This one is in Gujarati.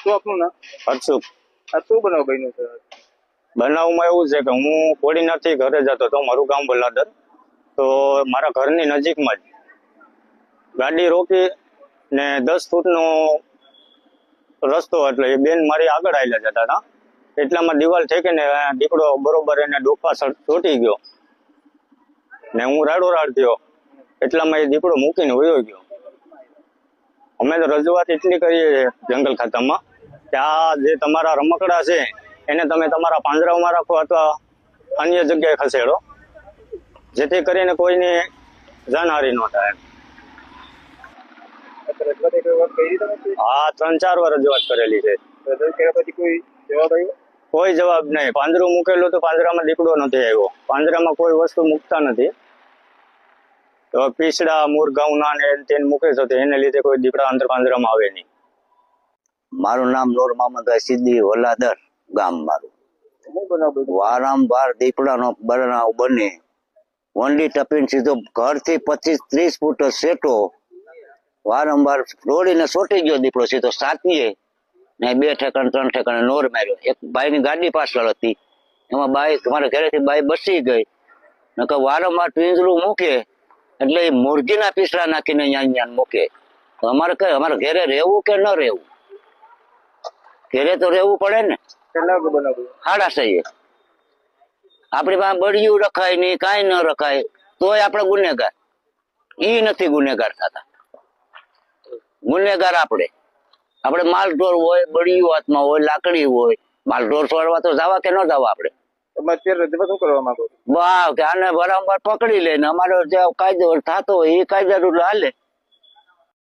શું આપનું નામ? હર્ષુક. આ શું બનાવ બન્યો છે? બનાવમાં એવું છે કે હું કોડીનારથી ઘરે જતો હતો, મારું ગામ બલાદર. તો મારા ઘરની નજીકમાં જ ગાડી રોકી ને 10 ફૂટનો રસ્તો, એટલે એ બેન મારી આગળ આવેલા જતા હતા. એટલામાં દિવાલ ઠેકીને દીકડો બરોબર એને ડોફા ચોટી ગયો ને હું રાડોરાડ થયો. એટલામાં એ દીકડો મૂકીને વયો ગયો. અમે તો રજૂઆત એટલી કરીએ જંગલ ખાતામાં કે આ જે તમારા રમકડા છે એને તમે તમારા પાંજરાઓમાં રાખો અથવા અન્ય જગ્યાએ ખસેડો, જેથી કરીને કોઈની જાનહાનિ ન થાય. હા, 3-4 વાર રજૂઆત કરેલી છે. કોઈ જવાબ નહીં. પાંજરું મૂકેલું તો પાંજરામાં દીકડો નથી આવ્યો. પાંજરામાં કોઈ વસ્તુ મૂકતા નથી. તો પીસડા મુરઘાઉના ને તેને મૂકે છે, એને લીધે કોઈ દીકડા અંદર પાંજરામાં આવે નહીં. મારું નામ નૂર મોહમ્મદભાઈ સિદ્દી, વલાદર ગામ મારું. વારંવાર દીપડાનો બનાવ બને. વંડી ટપીને સીધો ઘરથી 25-30 ફૂટ સેટો વારંવાર દોડીને સોટી ગયો દીપડો સીધો સાતીએ ને 2 ઠેકાણે 3 ઠેકાણે નોર માર્યો. એક બાઈની ગાડી પાછળ હતી, એમાં બાઈ તમારા ઘરેથી બાઈ બસી ગઈ. નકર વારંવાર પિંજરું મૂકે એટલે એ મુરગીના પીસડા નાખીને અહીંયા મૂકે. તો અમારે કઈ અમારે ઘરે રહેવું કે ન રહેવું? ઘરે તો રહેવું પડે ને. સાડા સહી આપણી પાસે બળિયું રખાય નહીં, કાંઈ ન રખાય તોય આપણે ગુનેગાર. ઈ નથી ગુનેગાર થતા. ગુનેગાર આપણે માલઢોર હોય, બળિયું હાથમાં હોય, લાકડી હોય, માલઢોર છોડવા તો જવા કે ન જવા આપણે? શું કરવા માંગો? વાહ, કે આને વારંવાર પકડી લે ને અમારો જે કાયદો થતો હોય એ કાયદા હાલે.